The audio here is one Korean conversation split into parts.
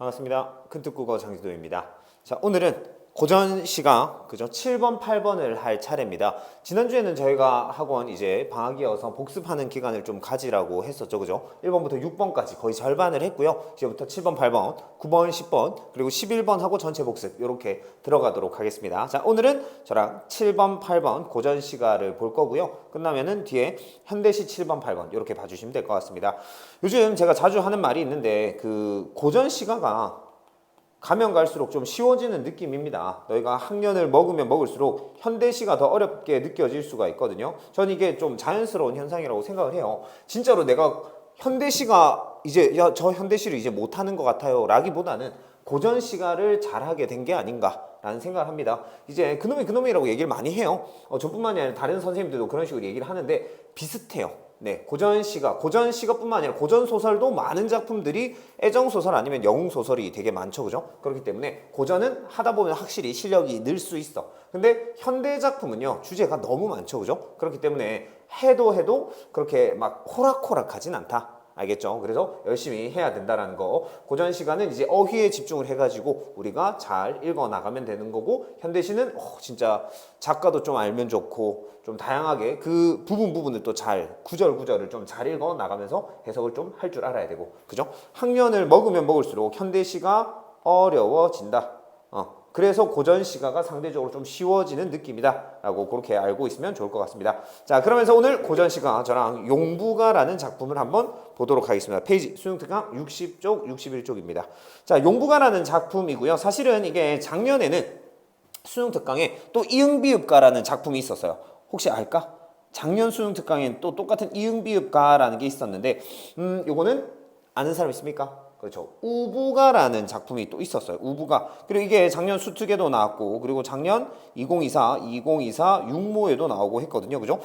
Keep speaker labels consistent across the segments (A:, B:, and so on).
A: 반갑습니다. 큰특국어 장지도입니다. 자, 오늘은 고전 시각, 그죠? 7번, 8번을 할 차례입니다. 지난주에는 저희가 학원 이제 방학이어서 복습하는 기간을 좀 가지라고 했었죠. 그죠? 1번부터 6번까지 거의 절반을 했고요. 이제부터 7번, 8번, 9번, 10번, 그리고 11번 하고 전체 복습 이렇게 들어가도록 하겠습니다. 자, 오늘은 저랑 7번, 8번 고전 시가를 볼 거고요. 끝나면은 뒤에 현대시 7번, 8번 이렇게 봐주시면 될 것 같습니다. 요즘 제가 자주 하는 말이 있는데 그 고전 시가가 가면 갈수록 좀 쉬워지는 느낌입니다. 너희가 학년을 먹으면 먹을수록 현대시가 더 어렵게 느껴질 수가 있거든요. 전 이게 좀 자연스러운 현상이라고 생각을 해요. 진짜로 내가 현대시가 이제 저 현대시를 이제 못하는 것 같아요 라기보다는 고전 시가를 잘하게 된 게 아닌가 라는 생각을 합니다. 이제 그놈이라고 얘기를 많이 해요. 저뿐만이 아니라 다른 선생님들도 그런 식으로 얘기를 하는데 비슷해요. 네, 고전 시가뿐만 아니라 고전 소설도 많은 작품들이 애정 소설 아니면 영웅 소설이 되게 많죠, 그죠? 그렇기 때문에 고전은 하다 보면 확실히 실력이 늘 수 있어. 근데 현대 작품은요 주제가 너무 많죠, 그죠? 그렇기 때문에 해도 그렇게 막 호락호락하진 않다. 알겠죠? 그래서 열심히 해야 된다라는 거. 고전 시간은 이제 어휘에 집중을 해가지고 우리가 잘 읽어 나가면 되는 거고, 현대시는 진짜 작가도 좀 알면 좋고 좀 다양하게 그 부분을 또 잘 구절을 좀 잘 읽어 나가면서 해석을 좀 할 줄 알아야 되고, 그죠? 학년을 먹으면 먹을수록 현대시가 어려워진다. 그래서 고전 시가가 상대적으로 좀 쉬워지는 느낌이다 라고 그렇게 알고 있으면 좋을 것 같습니다. 자, 그러면서 오늘 고전 시가 저랑 용부가라는 작품을 한번 보도록 하겠습니다. 페이지 수능특강 60쪽 61쪽입니다. 자, 용부가라는 작품이고요. 사실은 이게 작년에는 수능특강에 또 이응비읍가라는 작품이 있었어요. 혹시 알까? 작년 수능특강엔 또 똑같은 이응비읍가라는 게 있었는데 요거는 아는 사람 있습니까? 그렇죠. 우부가라는 작품이 또 있었어요. 우부가. 그리고 이게 작년 수특에도 나왔고, 그리고 작년 2024 육모에도 나오고 했거든요. 그죠?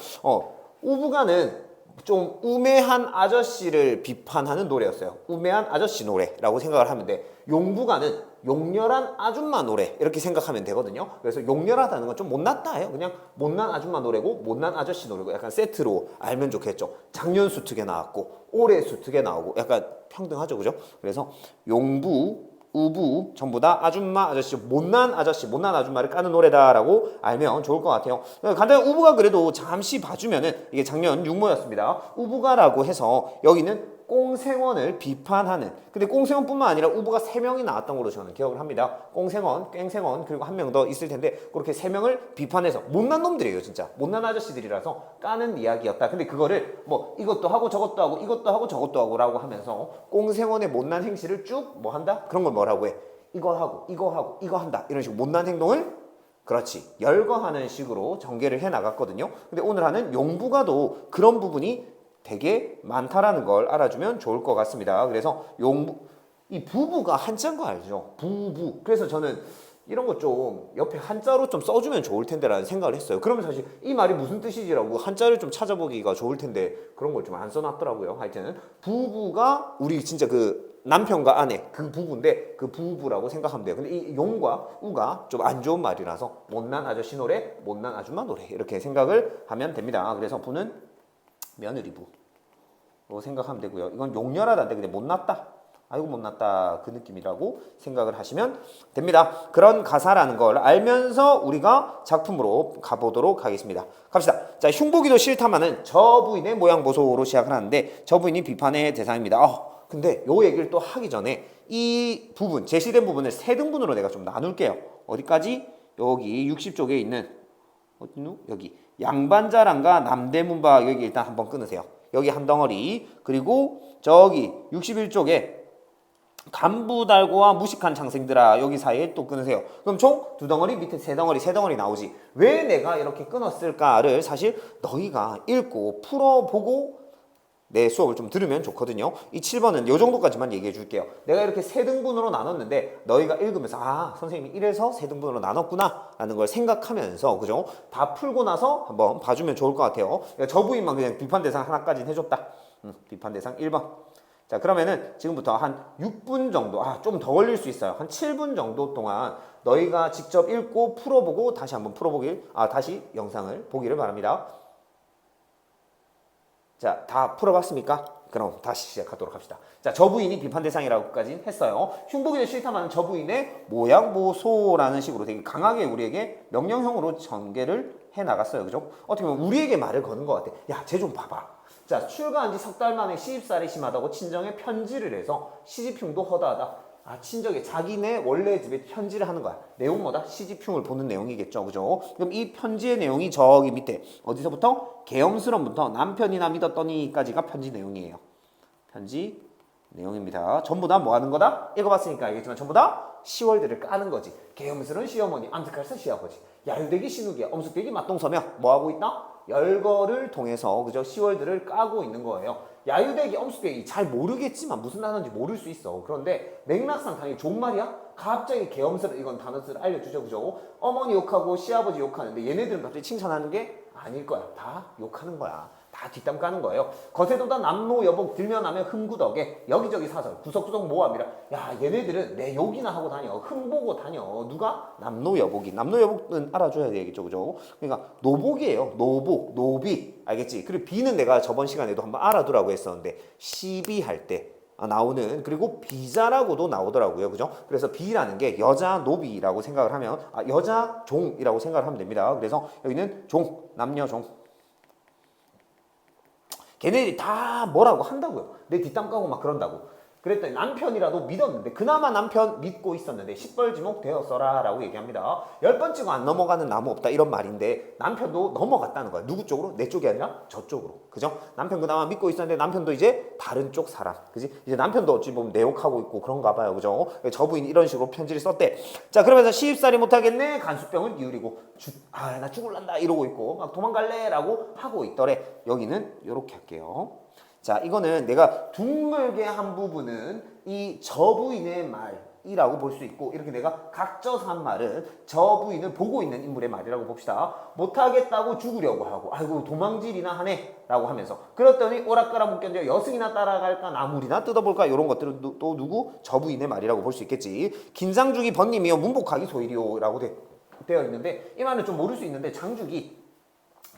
A: 우부가는 좀 우매한 아저씨를 비판하는 노래였어요. 우매한 아저씨 노래라고 생각을 하면 돼. 용부가는 용렬한 아줌마 노래 이렇게 생각하면 되거든요. 그래서 용렬하다는 건 좀 못났다예요. 그냥 못난 아줌마 노래고 못난 아저씨 노래고 약간 세트로 알면 좋겠죠. 작년 수특에 나왔고 올해 수특에 나오고 약간 평등하죠, 그죠? 그래서 용부, 우부 전부 다 아줌마, 아저씨, 못난 아줌마를 까는 노래다라고 알면 좋을 것 같아요. 간단히 우부가 그래도 잠시 봐주면은 이게 작년 육모였습니다. 우부가라고 해서 여기는 꽁생원을 비판하는, 근데 꽁생원뿐만 아니라 우부가 3명이 나왔던 걸로 저는 기억을 합니다. 꽁생원, 깽생원, 그리고 한 명 더 있을 텐데 그렇게 3명을 비판해서 못난 놈들이에요. 진짜 못난 아저씨들이라서 까는 이야기였다. 근데 그거를 뭐 이것도 하고 저것도 하고 이것도 하고 저것도 하고 라고 하면서 꽁생원의 못난 행실을 쭉 뭐 한다? 그런 걸 뭐라고 해? 이거 하고 이거 한다. 이런 식으로 못난 행동을 그렇지 열거하는 식으로 전개를 해 나갔거든요. 근데 오늘 하는 용부가도 그런 부분이 되게 많다라는 걸 알아주면 좋을 것 같습니다. 그래서 이 부부가 한자인 거 알죠? 부부. 그래서 저는 이런 거 좀 옆에 한자로 좀 써주면 좋을 텐데라는 생각을 했어요. 그러면 사실 이 말이 무슨 뜻이지라고 한자를 좀 찾아보기가 좋을 텐데 그런 걸 좀 안 써놨더라고요. 하여튼 부부가 우리 진짜 그 남편과 아내 그 부부인데 그 부부라고 생각하면 돼요. 근데 이 용과 우가 좀 안 좋은 말이라서 못난 아저씨 노래, 못난 아줌마 노래 이렇게 생각을 하면 됩니다. 그래서 부는 며느리부로 생각하면 되고요. 이건 용렬하다인데 그냥 못났다. 아이고 못났다 그 느낌이라고 생각을 하시면 됩니다. 그런 가사라는 걸 알면서 우리가 작품으로 가보도록 하겠습니다. 갑시다. 자, 흉보기도 싫다마는 저 부인의 모양 보소로 시작을 하는데 저 부인이 비판의 대상입니다. 근데 요 얘기를 또 하기 전에 이 부분 제시된 부분을 세 등분으로 내가 좀 나눌게요. 어디까지? 여기 60쪽에 있는 여기 양반자랑과 남대문바 여기 일단 한번 끊으세요. 여기 한 덩어리, 그리고 저기 61쪽에 간부달고와 무식한 창생들아 여기 사이에 또 끊으세요. 그럼 총 두 덩어리, 밑에 세 덩어리 나오지. 왜 내가 이렇게 끊었을까를 사실 너희가 읽고 풀어보고 내 수업을 좀 들으면 좋거든요. 이 7번은 이 정도까지만 얘기해 줄게요. 내가 이렇게 세 등분으로 나눴는데 너희가 읽으면서 선생님이 이래서 세 등분으로 나눴구나 라는 걸 생각하면서, 그죠? 다 풀고 나서 한번 봐주면 좋을 것 같아요. 저 부인만 그냥 비판 대상 하나까지는 해줬다. 비판 대상 1번. 자, 그러면은 지금부터 한 6분 정도, 좀 더 걸릴 수 있어요. 한 7분 정도 동안 너희가 직접 읽고 풀어보고 다시 한번 다시 영상을 보기를 바랍니다. 자, 다 풀어봤습니까? 그럼 다시 시작하도록 합시다. 자, 저 부인이 비판 대상이라고까지 했어요. 흉보기를 싫다면 저 부인의 모양보소라는 식으로 되게 강하게 우리에게 명령형으로 전개를 해 나갔어요. 그죠? 어떻게 보면 우리에게 말을 거는 것 같아. 야, 쟤 좀 봐봐. 자, 출가한 지 석 달 만에 시집살이 심하다고 친정에 편지를 해서 시집흉도 허다하다. 아, 친정에 자기네 원래 집에 편지를 하는 거야. 내용 뭐다? 시집흉을 보는 내용이겠죠. 그죠? 그럼 이 편지의 내용이 저기 밑에 어디서부터? 계엄스럼부터 남편이나 믿었더니까지가 편지 내용이에요. 편지 내용입니다. 전부 다 뭐 하는 거다? 읽어봤으니까 알겠지만 전부 다 시월들을 까는 거지. 계엄스러운 시어머니, 암흑할사 시아버지, 야유대기 신우기야, 엄숙대기 맞동서며 뭐 하고 있다? 열거를 통해서 그죠? 시월들을 까고 있는 거예요. 야유대기, 엄숙대기 잘 모르겠지만 무슨 단어인지 모를 수 있어. 그런데 맥락상 당연히 종말이야? 갑자기 계엄스러운 이건 단어를 알려주죠. 그죠? 어머니 욕하고 시아버지 욕하는데 얘네들은 갑자기 칭찬하는 게 아닐 거야. 다 욕하는 거야. 다 뒷담 까는 거예요. 거세도다 남로 여복 들면하면 흠구덕에 여기저기 사설 구석구석 모함이라. 야, 얘네들은 내 욕이나 하고 다녀. 흠보고 다녀. 누가? 남로 여복이. 남로 여복은 알아줘야 되겠죠. 그죠? 그러니까 노복이에요. 노복, 노비. 알겠지? 그리고 비는 내가 저번 시간에도 한번 알아두라고 했었는데 시비할 때 나오는, 그리고 비자라고도 나오더라고요. 그죠? 그래서 비라는 게 여자 노비라고 생각을 하면 여자 종이라고 생각을 하면 됩니다. 그래서 여기는 종, 남녀 종. 걔네들이 다 뭐라고 한다고요. 내 뒷담 까고 막 그런다고. 그랬더니 남편이라도 믿었는데, 그나마 남편 믿고 있었는데 시뻘지목 되었어라 라고 얘기합니다. 10번 찍어 안 넘어가는 나무 없다 이런 말인데 남편도 넘어갔다는 거야. 누구 쪽으로? 내 쪽이 아니라 저쪽으로. 그죠? 남편 그나마 믿고 있었는데 남편도 이제 다른 쪽 사람. 그지? 이제 남편도 어찌 보면 내 욕하고 있고 그런가 봐요. 그죠? 저 부인이 이런 식으로 편지를 썼대. 자, 그러면서 시집살이 못하겠네. 간수병을 기울이고 나 죽을란다 이러고 있고 막 도망갈래 라고 하고 있더래. 여기는 이렇게 할게요. 자, 이거는 내가 둥글게 한 부분은 이 저 부인의 말이라고 볼 수 있고, 이렇게 내가 각져서 한 말은 저 부인을 보고 있는 인물의 말이라고 봅시다. 못하겠다고 죽으려고 하고 아이고 도망질이나 하네 라고 하면서, 그랬더니 오락가락 묶였는데 여승이나 따라갈까 나물이나 뜯어볼까 이런 것들은 또 누구? 저 부인의 말이라고 볼 수 있겠지. 긴장주기 번님이요 문복하기 소일이요 라고 되어 있는데, 이 말은 좀 모를 수 있는데 장주기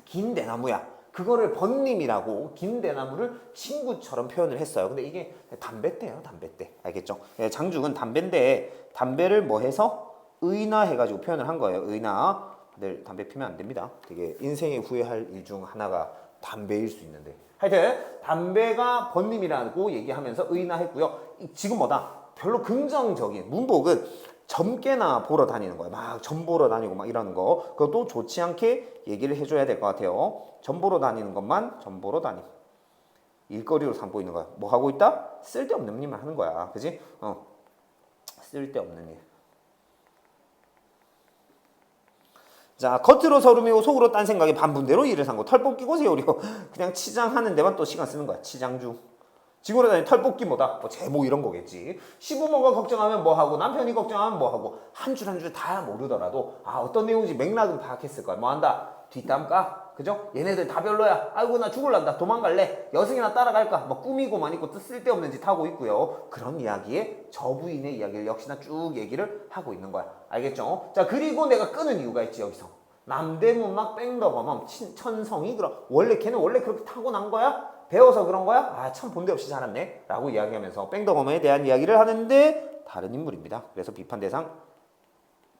A: 긴 대나무야. 그거를 번님이라고 긴 대나무를 친구처럼 표현을 했어요. 근데 이게 담배대예요. 담배대. 알겠죠? 장죽은 담배인데 담배를 뭐 해서 의나 해가지고 표현을 한 거예요. 의나. 늘 담배 피면 안 됩니다. 되게 인생에 후회할 일 중 하나가 담배일 수 있는데. 하여튼 담배가 번님이라고 얘기하면서 의나 했고요. 지금 뭐다? 별로 긍정적인 문복은 점괘나 보러 다니는 거예요. 막 점 보러 다니고 막 이러는 거. 그것도 좋지 않게 얘기를 해줘야 될 것 같아요. 점 보러 다니는 것만 점 보러 다니. 일거리로 삼고 있는 거야. 뭐 하고 있다? 쓸데없는 일만 하는 거야. 그지? 쓸데없는 일. 자, 겉으로 서름이고 속으로 딴 생각에 반분대로 일을 산거. 털 뽑기고 세월이고 그냥 치장하는 데만 또 시간 쓰는 거야. 치장주. 지구로 다니는 털 뽑기 뭐다? 뭐 제목 이런 거겠지. 시부모가 걱정하면 뭐 하고 남편이 걱정하면 뭐 하고 한 줄 한 줄 다 모르더라도 어떤 내용인지 맥락은 파악했을 거야. 뭐 한다? 뒷담 까? 그죠? 얘네들 다 별로야. 아이고 나 죽을란다. 도망갈래. 여승이나 따라갈까? 뭐 꾸미고만 있고 쓸데없는 짓 하고 있고요. 그런 이야기에 저 부인의 이야기를 역시나 쭉 얘기를 하고 있는 거야. 알겠죠? 자, 그리고 내가 끄는 이유가 있지 여기서. 남대문 막 뺑덕어멈 천성이 그럼 원래 걔는 원래 그렇게 타고난 거야? 배워서 그런 거야? 참 본데 없이 자랐네 라고 이야기하면서 뺑덕어멈에 대한 이야기를 하는데 다른 인물입니다. 그래서 비판 대상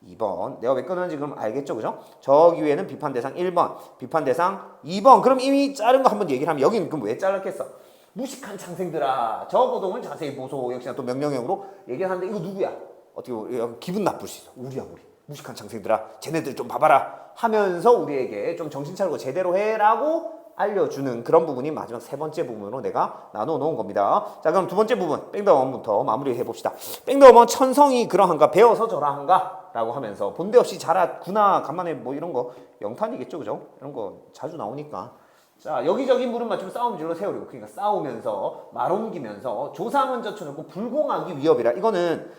A: 2번. 내가 왜 끊었는지 그럼 알겠죠? 그죠? 저기 위에는 비판 대상 1번, 비판 대상 2번. 그럼 이미 자른 거 한번 얘기를 하면 여기는 그럼 왜 잘랐겠어? 무식한 창생들아, 저 고동을 자세히 보소. 역시나 또 명령형으로 얘기를 하는데 이거 누구야? 어떻게 기분 나쁠 수 있어. 우리야 우리. 무식한 창생들아, 쟤네들 좀 봐봐라 하면서 우리에게 좀 정신 차리고 제대로 해라고 알려주는 그런 부분이 마지막 세 번째 부분으로 내가 나눠 놓은 겁니다. 자, 그럼 두 번째 부분 뺑덕어멈부터 마무리해 봅시다. 뺑덕어멈 천성이 그러한가 배워서 저러한가 라고 하면서 본데 없이 자랐구나. 간만에 뭐 이런 거 영탄이겠죠. 그죠? 이런 거 자주 나오니까. 자, 여기저기 물음 맞추면 싸움질로 세우려고. 그러니까 싸우면서 말 옮기면서 조상은 젖혀놓고 불공하기 위협이라. 이거는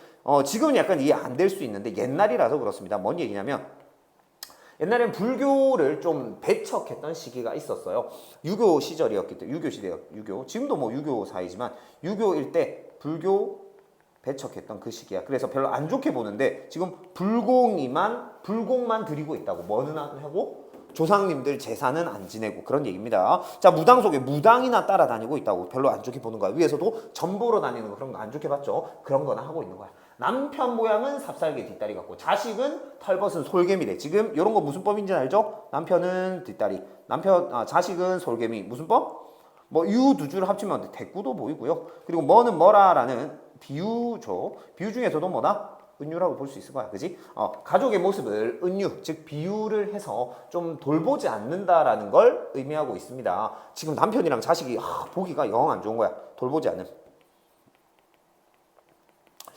A: 지금은 약간 이해 안 될 수 있는데 옛날이라서 그렇습니다. 뭔 얘기냐면 옛날엔 불교를 좀 배척했던 시기가 있었어요. 유교 시절이었기 때문에, 유교 시대요. 유교. 지금도 뭐 유교사이지만 유교일 때 불교 배척했던 그 시기야. 그래서 별로 안 좋게 보는데 지금 불공만 드리고 있다고. 뭐는 하고 조상님들 제사는 안 지내고 그런 얘기입니다. 자, 무당 속에 무당이나 따라다니고 있다고 별로 안 좋게 보는 거야. 위에서도 전보로 다니는 거 그런 거 안 좋게 봤죠. 그런 거나 하고 있는 거야. 남편 모양은 삽살개 뒷다리 같고 자식은 털벗은 솔개미래. 지금 이런 거 무슨 법인지 알죠? 남편은 뒷다리, 자식은 솔개미. 무슨 법? 뭐 유 두 줄 합치면 대꾸도 보이고요. 그리고 뭐는 뭐라라는 비유죠. 비유 중에서도 뭐다? 은유라고 볼 수 있을 거야. 그지? 가족의 모습을 은유, 즉 비유를 해서 좀 돌보지 않는다라는 걸 의미하고 있습니다. 지금 남편이랑 자식이 보기가 영 안 좋은 거야. 돌보지 않는.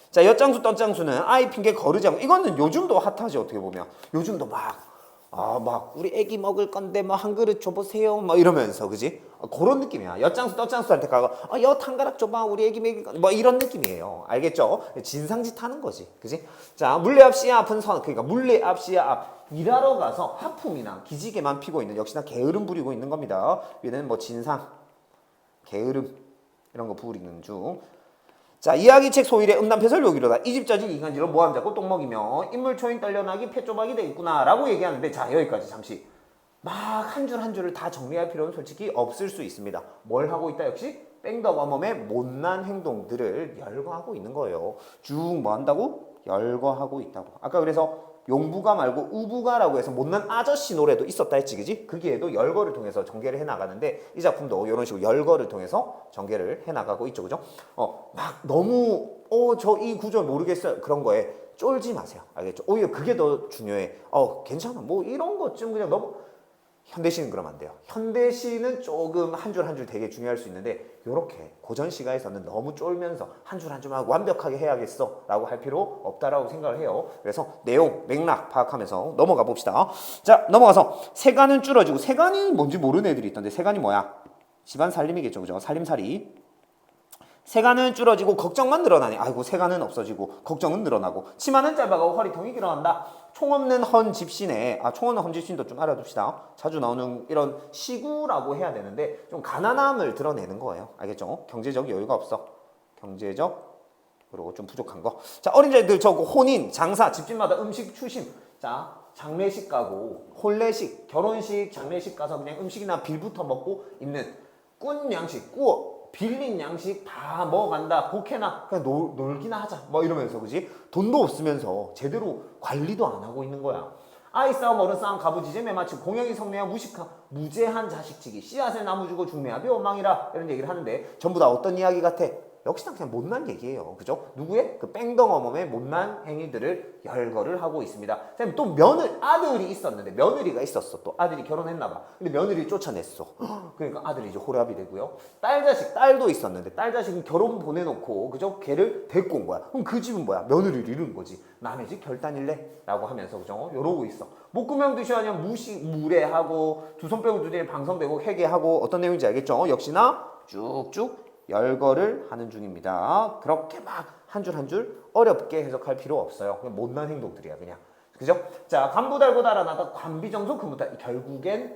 A: 자, 엿장수 떴장수는 아이 핑계 거르지 않고, 이거는 요즘도 핫하지. 어떻게 보면 요즘도 막 우리 애기 먹을 건데 뭐 한 그릇 줘보세요 뭐 이러면서, 그지? 그런 느낌이야. 엿장수 떴장수한테 가고 엿 한 가락 줘봐 우리 애기 먹일 건데 뭐 이런 느낌이에요. 알겠죠? 진상짓 하는 거지, 그지? 자, 물레 앞 씨야 앞은 선, 그러니까 물레 앞 씨야 앞. 일하러 가서 하품이나 기지개만 피고 있는, 역시나 게으름 부리고 있는 겁니다. 얘는 뭐 진상, 게으름 이런 거 부리는 중. 자, 이야기책 소일의 음담패설욕이로다. 이집저집 이간질로 모함 잡고 똥 먹이며 인물 초인 떨려나기 패조박이 되겠구나 라고 얘기하는데, 자, 여기까지 잠시 막 한 줄 한 줄을 다 정리할 필요는 솔직히 없을 수 있습니다. 뭘 하고 있다? 역시 뺑덕어멈의 못난 행동들을 열거하고 있는 거예요. 쭉 뭐 한다고? 열거하고 있다고. 아까 그래서 용부가 말고 우부가라고 해서 못난 아저씨 노래도 있었다 했지, 그지? 거기에도 열거를 통해서 전개를 해나가는데, 이 작품도 이런 식으로 열거를 통해서 전개를 해나가고 있죠, 그죠? 막 너무 저 이 구절 모르겠어요 그런 거에 쫄지 마세요. 알겠죠? 오히려 그게 더 중요해. 괜찮아 뭐 이런 것쯤 그냥 너무. 현대시는 그러면 안 돼요. 현대시는 조금 한 줄 한 줄 되게 중요할 수 있는데, 요렇게 고전 시가에서는 너무 쫄면서 한 줄 한 줄만 완벽하게 해야겠어 라고 할 필요 없다라고 생각을 해요. 그래서 내용, 맥락 파악하면서 넘어가 봅시다. 자, 넘어가서 세간은 줄어지고, 세간이 뭔지 모르는 애들이 있던데, 세간이 뭐야? 집안 살림이겠죠, 그죠? 살림살이. 세간은 줄어지고 걱정만 늘어나네. 아이고, 세간은 없어지고 걱정은 늘어나고, 치마는 짧아가고 허리통이 길어간다. 총 없는 헌집신에, 총 없는 헌집신도 좀 알아둡시다. 자주 나오는 이런 시구라고 해야 되는데, 좀 가난함을 드러내는 거예요. 알겠죠? 경제적 여유가 없어. 경제적 그리고 좀 부족한 거. 자, 어린이들 저거 혼인, 장사, 집집마다 음식 추심. 자, 장례식 가고 혼례식, 결혼식, 장례식 가서 그냥 음식이나 빌부터 먹고 있는 꾼 양식, 빌린 양식 다 먹어간다. 복해나 그냥 놀기나 하자 뭐 이러면서, 그지? 돈도 없으면서 제대로 관리도 안 하고 있는 거야. 아이 싸움 어른 싸움 가부지제 매맞추고 공영이 성매야 무식한 무제한 자식치기 씨앗에 나무 주고 중매야 벼망이라 이런 얘기를 하는데, 전부 다 어떤 이야기 같아? 역시나 그냥 못난 얘기예요. 그죠? 누구의? 그 뺑덩어멈의 못난 행위들을 열거를 하고 있습니다. 또 아들이 있었는데, 며느리가 있었어. 또 아들이 결혼했나 봐. 근데 며느리를 쫓아냈어. 그러니까 아들이 이제 호랍이 되고요. 딸도 있었는데, 딸 자식은 결혼 보내놓고, 그죠? 걔를 데리고 온 거야. 그럼 그 집은 뭐야? 며느리를 잃은 거지. 남의 집 결단일래? 라고 하면서, 그죠? 이러고 있어. 목구멍 드셔야 무례하고, 두 손 빼고 두드리는 방송되고, 회개하고, 어떤 내용인지 알겠죠? 역시나 쭉쭉 열거를 하는 중입니다. 그렇게 막 한 줄 한 줄 어렵게 해석할 필요 없어요. 그냥 못난 행동들이야, 그냥. 그죠? 자, 관부 달고 달아나다 관비정소 금부달. 결국엔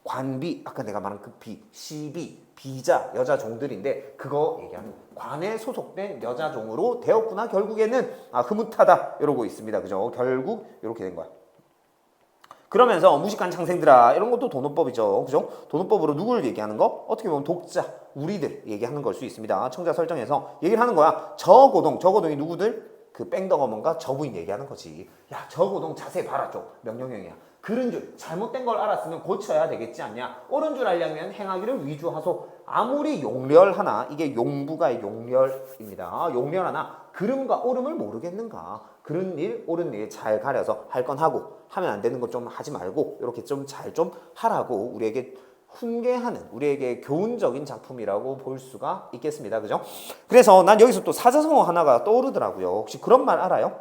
A: 관비, 아까 내가 말한 그 시비, 비자, 여자 종들인데, 그거 얘기하는 관에 소속된 여자 종으로 되었구나. 결국에는 흐뭇하다 이러고 있습니다. 그죠? 결국 이렇게 된 거야. 그러면서 무식한 창생들아, 이런 것도 도노법이죠. 그죠? 도노법으로 누구를 얘기하는 거? 어떻게 보면 독자, 우리들 얘기하는 걸 수 있습니다. 청자 설정에서 얘기를 하는 거야. 저고동이 누구들? 그 뺑덕어멈과 저부인 얘기하는 거지. 야, 저고동 자세히 봐라 좀. 명령형이야. 그런 줄, 잘못된 걸 알았으면 고쳐야 되겠지 않냐. 옳은 줄 알려면 행하기를 위주하소. 아무리 용렬하나, 이게 용부가의 용렬입니다. 용렬하나 그름과 옳음을 모르겠는가. 그런 일, 옳은 일 잘 가려서 할 건 하고, 하면 안 되는 거 좀 하지 말고, 이렇게 좀 잘 좀 하라고 우리에게 훈계하는, 우리에게 교훈적인 작품이라고 볼 수가 있겠습니다. 그죠? 그래서 난 여기서 또 사자성어 하나가 떠오르더라고요. 혹시 그런 말 알아요?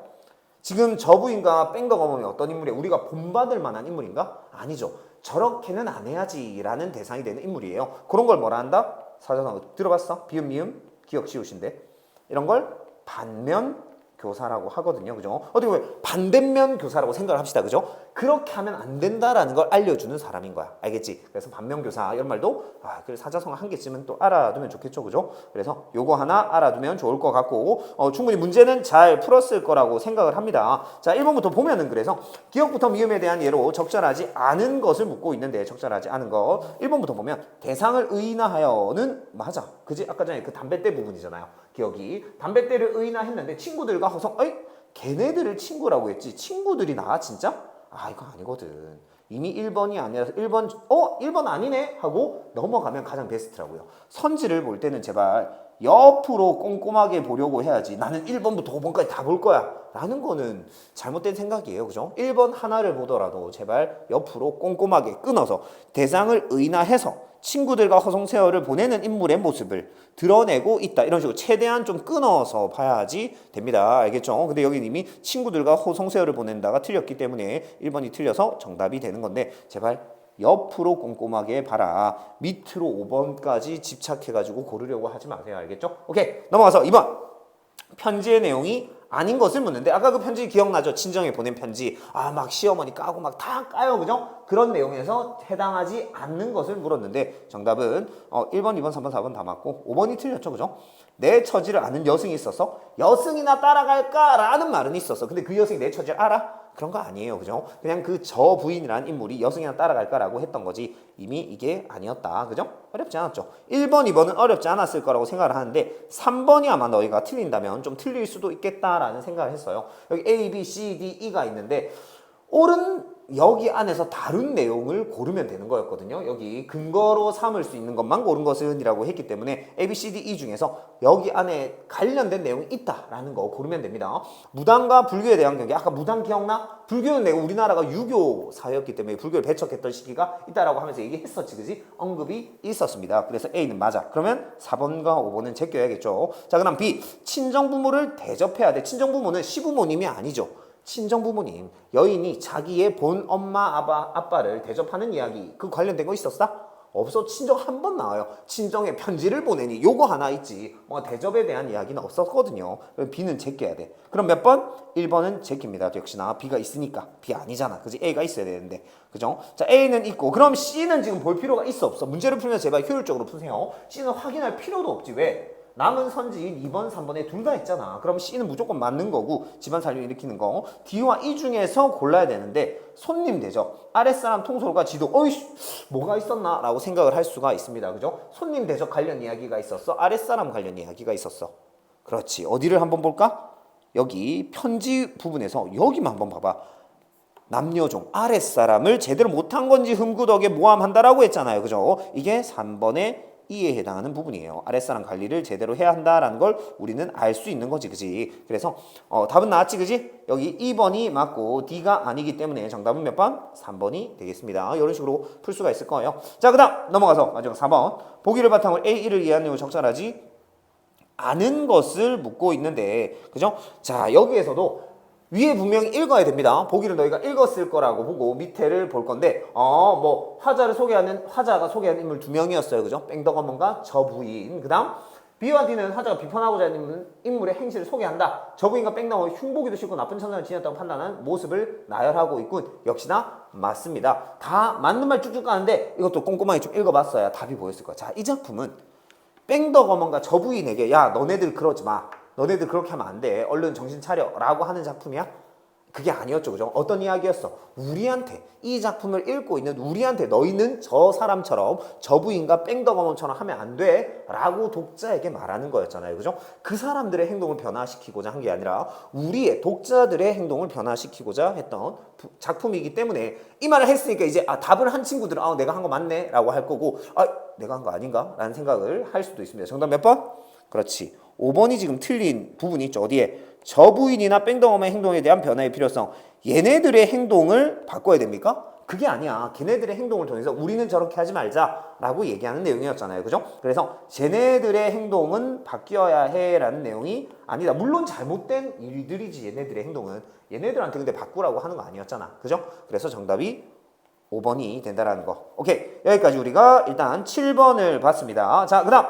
A: 지금 저 부인과 뺑덕어멈이 어떤 인물이에요? 우리가 본받을 만한 인물인가? 아니죠. 저렇게는 안 해야지 라는 대상이 되는 인물이에요. 그런 걸 뭐라 한다? 사자성어 들어봤어? 비음, 미음, 기억, 시우신데, 이런 걸 반면 교사라고 하거든요. 그죠? 어떻게 보면 반대면 교사라고 생각을 합시다. 그죠? 그렇게 하면 안 된다라는 걸 알려주는 사람인 거야. 알겠지? 그래서 반면 교사 이런 말도 그래 사자성어 한 개쯤은 또 알아두면 좋겠죠. 그죠? 그래서 요거 하나 알아두면 좋을 것 같고 충분히 문제는 잘 풀었을 거라고 생각을 합니다. 자, 1번부터 보면은 그래서 기억부터 미음에 대한 예로 적절하지 않은 것을 묻고 있는데 적절하지 않은 것 1번부터 보면 대상을 의인화하여는 맞아. 그지? 아까 전에 그 담뱃대 부분이잖아요. 기억이 담뱃대를 의인화했는데 친구들과 허성 걔네들을 친구라고 했지 친구들이 나 진짜? 이거 아니거든. 이미 1번이 아니라서 1번 아니네 하고 넘어가면 가장 베스트라고요. 선지를 볼 때는 제발 옆으로 꼼꼼하게 보려고 해야지 나는 1번부터 5번까지 다 볼 거야 라는 거는 잘못된 생각이에요. 그죠? 1번 하나를 보더라도 제발 옆으로 꼼꼼하게 끊어서 대상을 의인화해서 친구들과 허송세월을 보내는 인물의 모습을 드러내고 있다. 이런 식으로 최대한 좀 끊어서 봐야지 됩니다. 알겠죠? 근데 여기 이미 친구들과 허송세월을 보낸다가 틀렸기 때문에 1번이 틀려서 정답이 되는 건데 제발 옆으로 꼼꼼하게 봐라. 밑으로 5번까지 집착해가지고 고르려고 하지 마세요. 알겠죠? 오케이. 넘어가서 2번. 편지의 내용이 아닌 것을 묻는데 아까 그 편지 기억나죠? 친정에 보낸 편지 막 시어머니 까고 막 다 까요. 그죠? 그런 내용에서 해당하지 않는 것을 물었는데 정답은 1번, 2번, 3번, 4번 다 맞고 5번이 틀렸죠. 그죠? 내 처지를 아는 여승이 있어서 여승이나 따라갈까라는 말은 있었어. 근데 그 여승이 내 처지를 알아? 그런 거 아니에요. 그죠? 그냥 그 저 부인이라는 인물이 여승이나 따라갈까라고 했던 거지 이미 이게 아니었다. 그죠? 어렵지 않았죠. 1번, 2번은 어렵지 않았을 거라고 생각을 하는데 3번이 아마 너희가 틀린다면 좀 틀릴 수도 있겠다라는 생각을 했어요. 여기 A, B, C, D, E가 있는데 옳은 여기 안에서 다룬 내용을 고르면 되는 거였거든요. 여기 근거로 삼을 수 있는 것만 고른 것은 이라고 했기 때문에 A, B, C, D, E 중에서 여기 안에 관련된 내용이 있다라는 거 고르면 됩니다. 무당과 불교에 대한 경계. 아까 무당 기억나? 불교는 내가 우리나라가 유교 사회였기 때문에 불교를 배척했던 시기가 있다라고 하면서 얘기했었지. 그지? 언급이 있었습니다. 그래서 A는 맞아. 그러면 4번과 5번은 제껴야겠죠. 자, 그다음 B. 친정부모를 대접해야 돼. 친정부모는 시부모님이 아니죠. 친정부모님, 여인이 자기의 본 엄마, 아빠를 대접하는 이야기 그 관련된 거 있었어? 없어. 친정 한 번 나와요. 친정에 편지를 보내니 요거 하나 있지. 대접에 대한 이야기는 없었거든요. B는 제껴야 돼. 그럼 몇 번? 1번은 제낍니다. 역시나 B가 있으니까. B 아니잖아. 그지? A가 있어야 되는데. 그죠? 자, A는 있고 그럼 C는 지금 볼 필요가 있어 없어? 문제를 풀면 제발 효율적으로 푸세요. C는 확인할 필요도 없지. 왜? 남은 선지인 2번, 3번에 둘 다 있잖아. 그럼 C는 무조건 맞는 거고 집안 살림 일으키는 거. D와 E 중에서 골라야 되는데 손님 대접, 아랫사람 통솔과 지도 어이씨 뭐가 있었나? 라고 생각을 할 수가 있습니다. 그죠? 손님 대접 관련 이야기가 있었어? 아랫사람 관련 이야기가 있었어? 그렇지. 어디를 한번 볼까? 여기 편지 부분에서 여기만 한번 봐봐. 남녀종 아랫사람을 제대로 못한 건지 흠구덕에 모함한다라고 했잖아요. 그죠? 이게 3번의 이에 해당하는 부분이에요. 아랫사람 관리를 제대로 해야 한다라는 걸 우리는 알 수 있는 거지. 그지? 그래서 답은 나왔지. 그지? 여기 2번이 맞고 D가 아니기 때문에 정답은 몇 번? 3번이 되겠습니다. 이런 식으로 풀 수가 있을 거예요. 자, 그 다음 넘어가서 마지막 4번. 보기를 바탕으로 A1을 이해한 내용 적절하지 않은 것을 묻고 있는데 그죠? 자, 여기에서도 위에 분명히 읽어야 됩니다. 보기를 너희가 읽었을 거라고 보고 밑에를 볼 건데 화자가 소개하는 인물 2명이었어요. 그죠? 뺑덕어먼과 저 부인. 그 다음 B와 D는 화자가 비판하고자 하는 인물의 행실을 소개한다. 저 부인과 뺑덕어먼 흉보기도 싫고 나쁜 천상을 지녔다고 판단한 모습을 나열하고 있군. 역시나 맞습니다. 다 맞는 말 쭉쭉 가는데 이것도 꼼꼼하게 좀 읽어봤어야 답이 보였을 거야. 자, 이 작품은 뺑덕어먼과 저 부인에게 야 너네들 그러지 마. 너네들 그렇게 하면 안 돼. 얼른 정신 차려. 라고 하는 작품이야? 그게 아니었죠. 그죠? 어떤 이야기였어? 우리한테, 이 작품을 읽고 있는 우리한테 너희는 저 사람처럼 저 부인과 뺑덕어멈처럼 하면 안 돼. 라고 독자에게 말하는 거였잖아요. 그죠? 그 사람들의 행동을 변화시키고자 한 게 아니라 우리의 독자들의 행동을 변화시키고자 했던 작품이기 때문에 이 말을 했으니까 이제 답을 한 친구들은 내가 한 거 맞네. 라고 할 거고 내가 한 거 아닌가? 라는 생각을 할 수도 있습니다. 정답 몇 번? 그렇지. 5번이 지금 틀린 부분이 있죠. 어디에? 저 부인이나 뺑덕어머의 행동에 대한 변화의 필요성. 얘네들의 행동을 바꿔야 됩니까? 그게 아니야. 걔네들의 행동을 통해서 우리는 저렇게 하지 말자라고 얘기하는 내용이었잖아요. 그죠? 그래서 쟤네들의 행동은 바뀌어야 해라는 내용이 아니다. 물론 잘못된 일들이지 얘네들의 행동은. 얘네들한테 근데 바꾸라고 하는 거 아니었잖아. 그죠? 그래서 정답이 5번이 된다라는 거. 오케이. 여기까지 우리가 일단 7번을 봤습니다. 자, 그 다음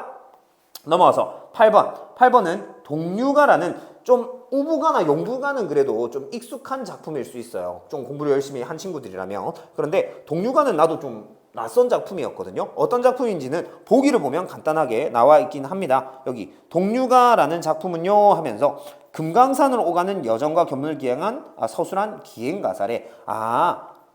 A: 넘어와서 8번. 8번은 동류가라는 좀 우부가나 용부가는 그래도 좀 익숙한 작품일 수 있어요. 좀 공부를 열심히 한 친구들이라면. 그런데 동류가는 나도 좀 낯선 작품이었거든요. 어떤 작품인지는 보기를 보면 간단하게 나와 있긴 합니다. 여기 동류가라는 작품은요 하면서 금강산을 오가는 여정과 견문을 기행한 서술한 기행가사래.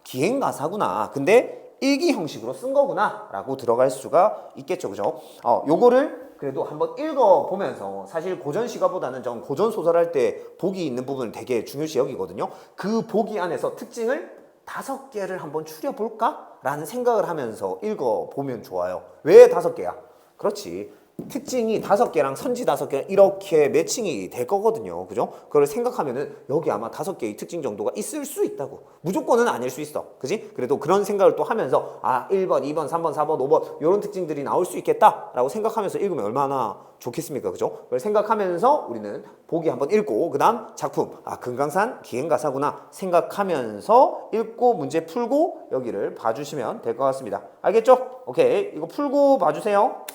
A: 기행가사구나. 근데 일기 형식으로 쓴 거구나 라고 들어갈 수가 있겠죠. 그죠? 요거를 그래도 한번 읽어보면서 사실 고전시가보다는 전 고전소설 할 때 보기 있는 부분을 되게 중요시 여기거든요. 그 보기 안에서 특징을 5개를 한번 추려볼까? 라는 생각을 하면서 읽어보면 좋아요. 왜 5개야? 그렇지. 특징이 5개랑 선지 5개랑 이렇게 매칭이 될 거거든요. 그죠? 그걸 생각하면은 여기 아마 5개의 특징 정도가 있을 수 있다고. 무조건은 아닐 수 있어. 그지? 그래도 그런 생각을 또 하면서 1번, 2번, 3번, 4번, 5번 이런 특징들이 나올 수 있겠다라고 생각하면서 읽으면 얼마나 좋겠습니까? 그죠? 그걸 생각하면서 우리는 보기 한번 읽고 그다음 작품 금강산 기행가사구나 생각하면서 읽고 문제 풀고 여기를 봐주시면 될 것 같습니다. 알겠죠? 오케이. 이거 풀고 봐주세요.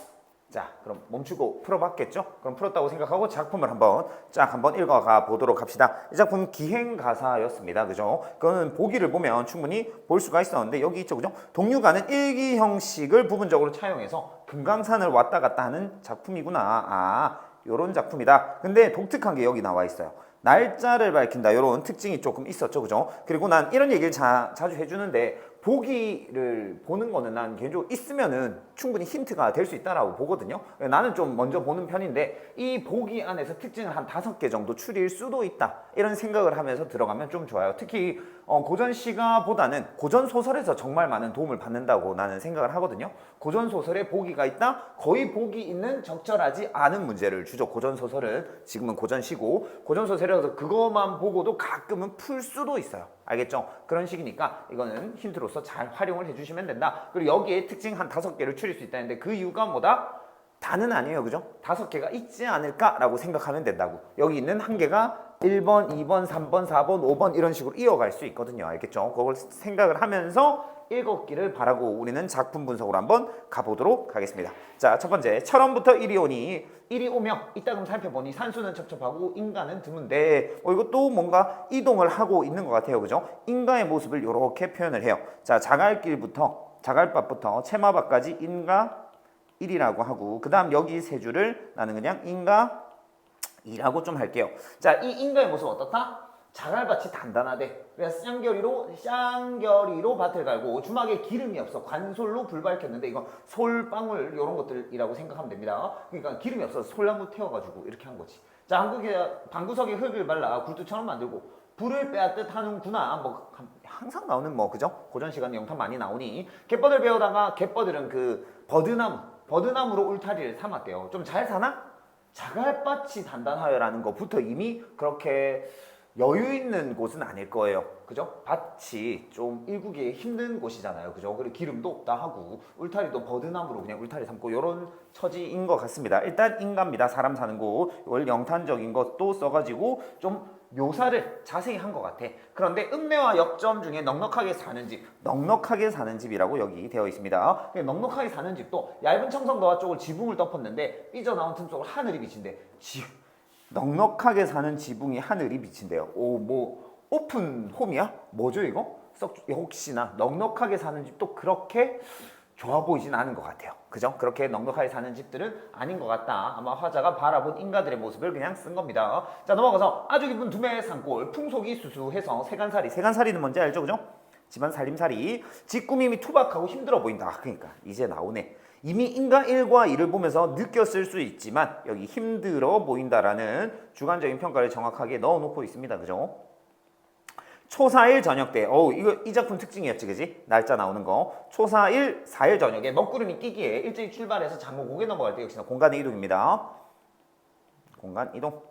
A: 자, 그럼 멈추고 풀어봤겠죠? 그럼 풀었다고 생각하고 작품을 한번 읽어가 보도록 합시다. 이 작품은 기행가사였습니다. 그죠? 그거는 보기를 보면 충분히 볼 수가 있었는데 여기 있죠, 그죠? 동류가는 일기 형식을 부분적으로 차용해서 금강산을 왔다 갔다 하는 작품이구나. 요런 작품이다. 근데 독특한 게 여기 나와 있어요. 날짜를 밝힌다. 이런 특징이 조금 있었죠, 그죠? 그리고 난 이런 얘기를 자주 해주는데 보기를 보는 거는 난 개인적으로 있으면은 충분히 힌트가 될 수 있다라고 보거든요. 나는 좀 먼저 보는 편인데 이 보기 안에서 특징을 한 5개 정도 추릴 수도 있다. 이런 생각을 하면서 들어가면 좀 좋아요. 특히 고전 시가보다는 고전 소설에서 정말 많은 도움을 받는다고 나는 생각을 하거든요. 고전 소설에 보기가 있다. 거의 보기 있는 적절하지 않은 문제를 주죠. 고전 소설은 지금은 고전 시고 고전 소설이라서 그것만 보고도 가끔은 풀 수도 있어요. 알겠죠? 그런 식이니까 이거는 힌트로서 잘 활용을 해주시면 된다. 그리고 여기에 특징 한 5개를 추릴 수 있다는데 그 이유가 뭐다? 다는 아니에요. 그죠? 5개가 있지 않을까라고 생각하면 된다고. 여기 있는 한 개가 1번, 2번, 3번, 4번, 5번 이런 식으로 이어갈 수 있거든요. 알겠죠? 그걸 생각을 하면서 읽었기를 바라고 우리는 작품 분석으로 한번 가보도록 하겠습니다. 자, 첫 번째, 철원부터 이리 오니 이리 오며 이따금 살펴보니 산수는 첩첩하고 인가는 드문데 이것도 뭔가 이동을 하고 있는 것 같아요. 그죠? 인가의 모습을 이렇게 표현을 해요. 자, 자갈밭부터 채마밭까지 인가 1이라고 하고 그 다음 여기 세 줄을 나는 그냥 인가 2라고 좀 할게요. 자, 이 인가의 모습 어떻다? 자갈밭이 단단하대. 그래서 쌍겨리로 밭을 갈고 주막에 기름이 없어 관솔로 불 밝혔는데 이건 솔방울 이런 것들이라고 생각하면 됩니다. 그러니까 기름이 없어서 솔나무 태워가지고 이렇게 한 거지. 자, 한국에 방구석에 흙을 발라 굴뚝처럼 만들고 불을 빼앗듯 하는구나. 뭐 항상 나오는 뭐 그죠? 고전 시간 영상 많이 나오니 갯벌을 배우다가 갯벌들은 그 버드나무로 울타리를 삼았대요. 좀 잘 사나? 자갈밭이 단단하여라는 것부터 이미 그렇게 여유 있는 곳은 아닐 거예요. 그죠? 밭이 좀 일구기 힘든 곳이잖아요. 그죠? 그리고 기름도 없다 하고 울타리도 버드나무로 그냥 울타리 삼고 이런 처지인 것 같습니다. 일단 인가입니다. 사람 사는 곳. 이걸 영탄적인 것도 써가지고 좀 묘사를 자세히 한 것 같아. 그런데 읍내와 역점 중에 넉넉하게 사는 집이라고 여기 되어 있습니다. 넉넉하게 사는 집도 얇은 청성도화 쪽을 지붕을 덮었는데 삐져나온 틈 속을 하늘이 비친대. 넉넉하게 사는 지붕이 하늘이 비친대요. 뭐 오픈 홈이야? 뭐죠 이거? 혹시나 넉넉하게 사는 집도 그렇게 좋아 보이진 않은 것 같아요. 그죠? 그렇게 넉넉하게 사는 집들은 아닌 것 같다. 아마 화자가 바라본 인가들의 모습을 그냥 쓴 겁니다. 자, 넘어가서 아주 깊은 두메 산골 풍속이 수수해서 세간살이는 뭔지 알죠? 그죠? 집안 살림살이 직구밈이 투박하고 힘들어 보인다. 그러니까 이제 나오네. 이미 인가 1과 2를 보면서 느꼈을 수 있지만 여기 힘들어 보인다라는 주관적인 평가를 정확하게 넣어놓고 있습니다. 그죠? 초사일 저녁 때, 이거 이 작품 특징이었지, 그지? 날짜 나오는 거. 초사일 4일 저녁에 먹구름이 끼기에 일찍 출발해서 장모곡에 넘어갈 때 역시나 공간의 이동입니다. 공간 이동.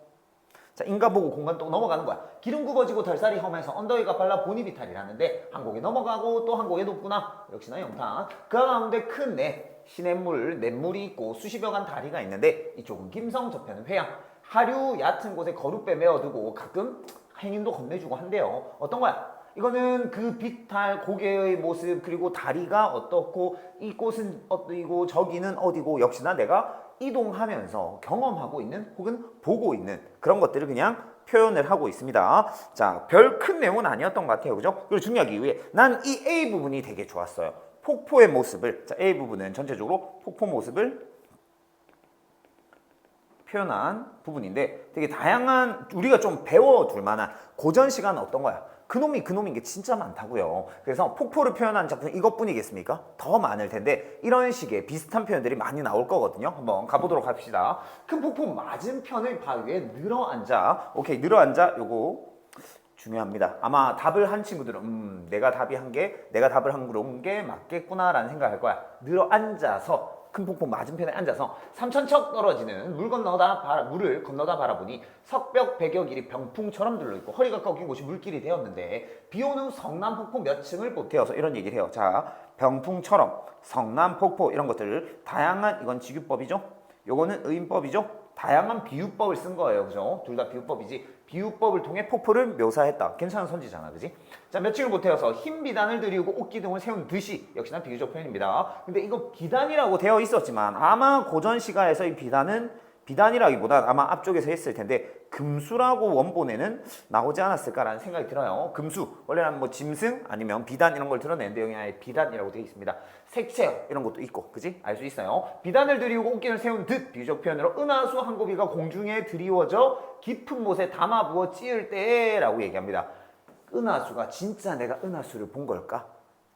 A: 자, 인가 보고 공간 또 넘어가는 거야. 기름 굽어지고 덜살이 험해서 언더위가 빨라 보니 비탈이라는데 한 곡에 넘어가고 또 한 곡에 높구나. 역시나 영탄. 그 가운데 큰 냇물이 있고 수십여 간 다리가 있는데 이쪽은 김성, 저편은 회양. 하류 얕은 곳에 거룻배 메어두고 가끔 행인도 건네주고 한대요. 어떤 거야? 이거는 그 비탈 고개의 모습 그리고 다리가 어떻고 이 꽃은 어디고 저기는 어디고 역시나 내가 이동하면서 경험하고 있는 혹은 보고 있는 그런 것들을 그냥 표현을 하고 있습니다. 자, 별 큰 내용은 아니었던 것 같아요. 그죠? 그리고 중요하기 위해 난 이 A 부분이 되게 좋았어요. 폭포의 모습을, 자, A 부분은 전체적으로 폭포 모습을 표현한 부분인데 되게 다양한 우리가 좀 배워둘 만한 고전 시간은 어떤 거야? 그놈인 게 진짜 많다고요. 그래서 폭포를 표현한 작품 이것뿐이겠습니까? 더 많을 텐데 이런 식의 비슷한 표현들이 많이 나올 거거든요. 한번 가보도록 합시다. 큰 폭포 맞은편의 바위에 늘어앉아. 오케이, 늘어앉아. 요거 중요합니다. 아마 답을 한 친구들은 내가 답을 한 그런 게 맞겠구나라는 생각할 거야. 늘어앉아서 큰 폭포 맞은편에 앉아서 3,000척 떨어지는 물을 건너다 바라보니 석벽 백여길이 병풍처럼 들러있고 허리가 꺾인 곳이 물길이 되었는데 비오는 성남폭포 몇 층을 보태어서 이런 얘기를 해요. 자, 병풍처럼 성남폭포 이런 것들을 다양한 이건 직유법이죠. 요거는 의인법이죠. 다양한 비유법을 쓴 거예요. 그죠? 둘 다 비유법이지. 비유법을 통해 폭포를 묘사했다. 괜찮은 선지잖아. 그지? 자, 며칠을 보태어서 흰 비단을 들이우고 옷기둥을 세운 듯이 역시나 비유적 표현입니다. 근데 이거 비단이라고 되어 있었지만 아마 고전 시가에서 이 비단이라기보다 아마 앞쪽에서 했을 텐데 금수라고 원본에는 나오지 않았을까라는 생각이 들어요. 금수 원래는 뭐 짐승 아니면 비단 이런 걸 드러내는데 여기 아예 비단이라고 되어 있습니다. 색채 이런 것도 있고 그지? 알 수 있어요. 비단을 들이우고 옷깃을 세운 듯 비유적 표현으로 은하수 한 고비가 공중에 드리워져 깊은 못에 담아 부어 찌을 때라고 얘기합니다. 은하수가 진짜 내가 은하수를 본 걸까?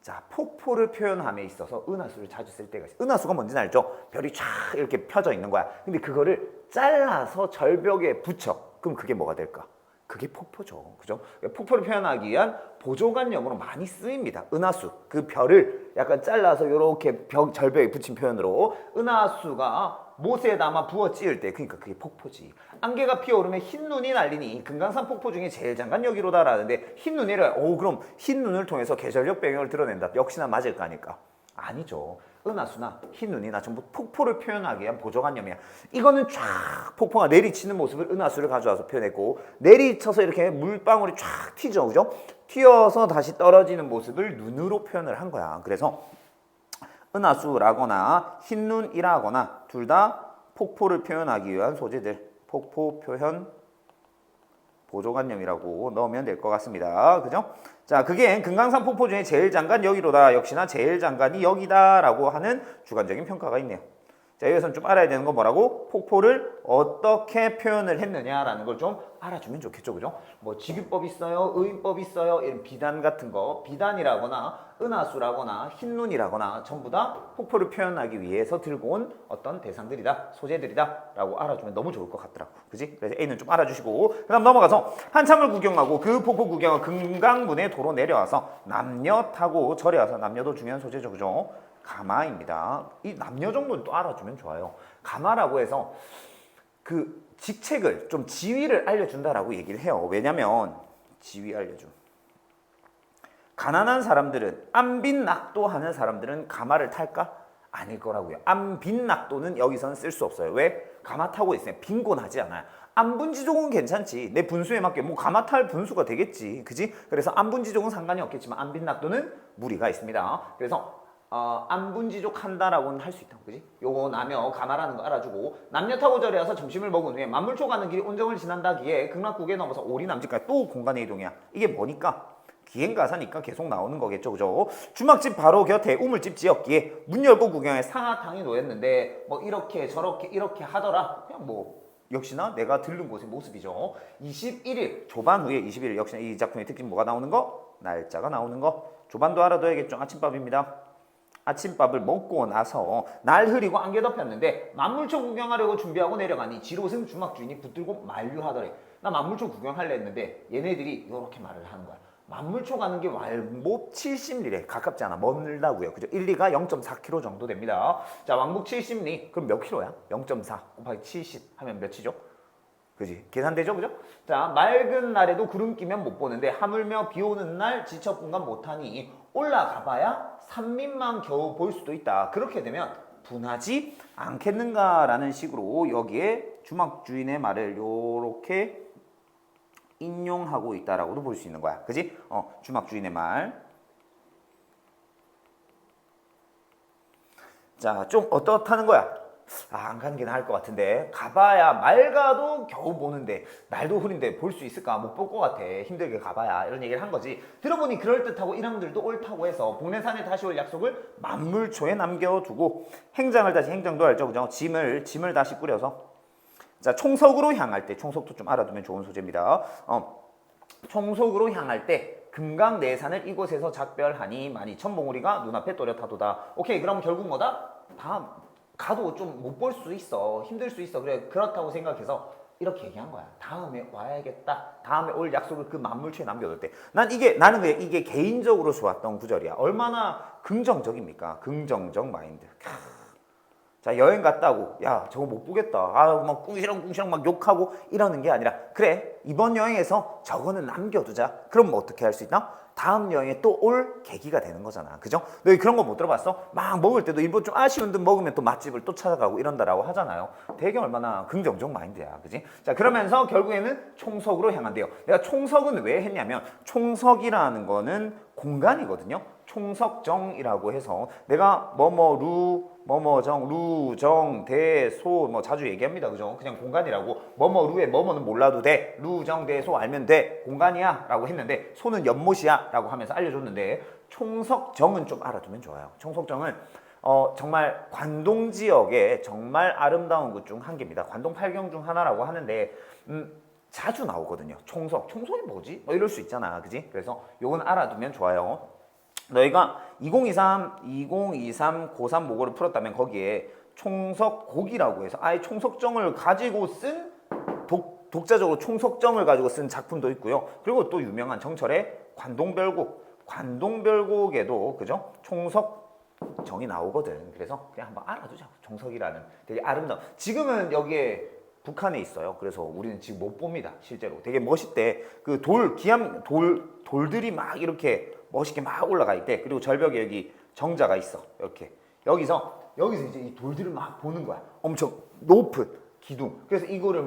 A: 자, 폭포를 표현함에 있어서 은하수를 자주 쓸 때가 있어요. 은하수가 뭔지는 알죠? 별이 쫙 이렇게 펴져 있는 거야. 근데 그거를 잘라서 절벽에 붙여. 그럼 그게 뭐가 될까? 그게 폭포죠. 그죠? 폭포를 표현하기 위한 보조관용으로 많이 쓰입니다. 은하수. 그 별을 약간 잘라서 이렇게 절벽에 붙인 표현으로 은하수가 못에 담아 부어 찌을 때 그러니까 그게 폭포지. 안개가 피어오르면 흰 눈이 날리니 금강산 폭포 중에 제일 장관 여기로다라는데 흰 눈이래. 그럼 흰 눈을 통해서 계절적 배경을 드러낸다. 역시나 맞을 거니까. 아니죠. 은하수나 흰 눈이나 전부 폭포를 표현하기 위한 보조관념이야. 이거는 쫙 폭포가 내리치는 모습을 은하수를 가져와서 표현했고 내리쳐서 이렇게 물방울이 쫙 튀죠. 그죠? 튀어서 다시 떨어지는 모습을 눈으로 표현을 한 거야. 그래서 은하수라거나 흰눈이라거나 둘 다 폭포를 표현하기 위한 소재들. 폭포 표현 보조관념이라고 넣으면 될 것 같습니다. 그죠? 자, 그게 금강산 폭포 중에 제일 장관 여기로다. 역시나 제일 장관이 여기다라고 하는 주관적인 평가가 있네요. 자, 여기서는 좀 알아야 되는 건 뭐라고? 폭포를 어떻게 표현을 했느냐라는 걸 좀 알아주면 좋겠죠. 그죠? 뭐 직유법 있어요. 의인법 있어요. 이런 비단 같은 거. 비단이라거나 은하수라거나 흰눈이라거나 전부 다 폭포를 표현하기 위해서 들고 온 어떤 대상들이다. 소재들이다. 라고 알아주면 너무 좋을 것 같더라고. 그지? 그래서 A는 좀 알아주시고 그 다음 넘어가서 한참을 구경하고 그 폭포 구경을 금강분에 도로 내려와서 남녀 타고 절에 와서 남녀도 중요한 소재죠. 그죠? 가마입니다. 이 남녀 정도는 또 알아주면 좋아요. 가마라고 해서 그 직책을 좀 지위를 알려준다라고 얘기를 해요. 왜냐면 지위 알려줌. 가난한 사람들은 안빈낙도 하는 사람들은 가마를 탈까? 아닐 거라고요. 안빈낙도는 여기서는 쓸 수 없어요. 왜? 가마 타고 있으면 빈곤하지 않아요. 안분지족은 괜찮지. 내 분수에 맞게 뭐 가마 탈 분수가 되겠지. 그지? 그래서 안분지족은 상관이 없겠지만 안빈낙도는 무리가 있습니다. 그래서 안분지족 한다라고는 할 수 있다. 그지? 요거 나며 가마라는 거 알아주고 남녀 타고 절에 와서 점심을 먹은 후에 만물초 가는 길이 온정을 지난다기에 극락국에 넘어서 오리남집까지 또 공간의 이동이야. 이게 뭐니까? 기행가사니까 계속 나오는 거겠죠. 그죠? 주막집 바로 곁에 우물집 지었기에 문 열고 구경에 상하탕이 놓였는데 뭐 이렇게 저렇게 이렇게 하더라. 그냥 뭐 역시나 내가 들른 곳의 모습이죠. 21일 조반 후에 21일 역시나 이 작품의 특징 뭐가 나오는 거? 날짜가 나오는 거. 조반도 알아둬야겠죠. 아침밥입니다. 아침밥을 먹고 나서 날 흐리고 안개 덮였는데 만물초 구경하려고 준비하고 내려가니 지롯은 주막 주인이 붙들고 만류하더래. 나 만물초 구경할래 했는데 얘네들이 이렇게 말을 하는 거야. 만물초 가는 게 왕복 70리래. 가깝지 않아. 멀다고요. 그죠? 1, 2가 0.4km 정도 됩니다. 자, 왕복 70리. 그럼 몇 킬로야? 0.4 곱하기 70 하면 몇이죠? 그지? 계산되죠? 그죠? 자, 맑은 날에도 구름 끼면 못 보는데 하물며 비 오는 날 지쳐 분간 못하니 올라가 봐야 산민만 겨우 볼 수도 있다. 그렇게 되면 분하지 않겠는가라는 식으로 여기에 주막 주인의 말을 요렇게 인용하고 있다라고도 볼 수 있는 거야. 그지? 주막 주인의 말. 자, 좀 어떻다는 거야? 안 가는 게 나을 것 같은데 가봐야 맑아도 겨우 보는데 날도 흐린데 볼 수 있을까? 못 볼 것 같아. 힘들게 가봐야 이런 얘기를 한 거지. 들어보니 그럴듯하고 이랑들도 옳다고 해서 복례산에 다시 올 약속을 만물초에 남겨두고 행장을 다시 행장도 알죠, 그죠? 짐을 다시 꾸려서 자 총석으로 향할 때 총석도 좀 알아두면 좋은 소재입니다. 총석으로 향할 때 금강내산을 이곳에서 작별하니 많이 천봉우리가 눈앞에 또렷하도다. 오케이, 그럼 결국 뭐다? 다음 가도 좀 못 볼 수 있어. 힘들 수 있어. 그래, 그렇다고 생각해서 이렇게 얘기한 거야. 다음에 와야겠다. 다음에 올 약속을 그 만물초에 남겨둘 때. 나는 그냥 이게 개인적으로 좋았던 구절이야. 얼마나 긍정적입니까? 긍정적 마인드. 자, 여행 갔다고 야 저거 못 보겠다, 막 꿍시렁꿍시렁 막 욕하고 이러는 게 아니라 그래 이번 여행에서 저거는 남겨두자. 그럼 뭐 어떻게 할 수 있나? 다음 여행에 또 올 계기가 되는 거잖아, 그죠? 너 그런 거 못 들어봤어? 막 먹을 때도 일본 좀 아쉬운 듯 먹으면 또 맛집을 또 찾아가고 이런다라고 하잖아요. 되게 얼마나 긍정적 마인드야, 그지? 자, 그러면서 결국에는 총석으로 향한대요. 내가 총석은 왜 했냐면 총석이라는 거는 공간이거든요. 총석정이라고 해서 내가 뭐뭐정, 루정, 대, 소 뭐 자주 얘기합니다, 그죠? 그냥 공간이라고. 뭐뭐루에 뭐뭐는 몰라도 돼. 루정, 대, 소 알면 돼. 공간이야 라고 했는데 소는 연못이야 라고 하면서 알려줬는데 총석정은 좀 알아두면 좋아요. 총석정은 정말 관동 지역에 정말 아름다운 곳 중 한 개입니다. 관동 8경 중 하나라고 하는데 자주 나오거든요. 총석이 뭐지? 뭐 이럴 수 있잖아, 그지? 그래서 요건 알아두면 좋아요. 너희가 2023 고3 모고를 풀었다면 거기에 총석곡이라고 해서 아예 총석정을 가지고 쓴 독자적으로 총석정을 가지고 쓴 작품도 있고요. 그리고 또 유명한 정철의 관동별곡에도 그죠? 총석정이 나오거든. 그래서 그냥 한번 알아두자고. 총석이라는 되게 아름다운. 지금은 여기에 북한에 있어요. 그래서 우리는 지금 못 봅니다. 실제로 되게 멋있대. 그 돌들이 막 이렇게 멋있게 막 올라가 있대. 그리고 절벽에 여기 정자가 있어. 이렇게 여기서 이제 이 돌들을 막 보는 거야. 엄청 높은 기둥. 그래서 이거를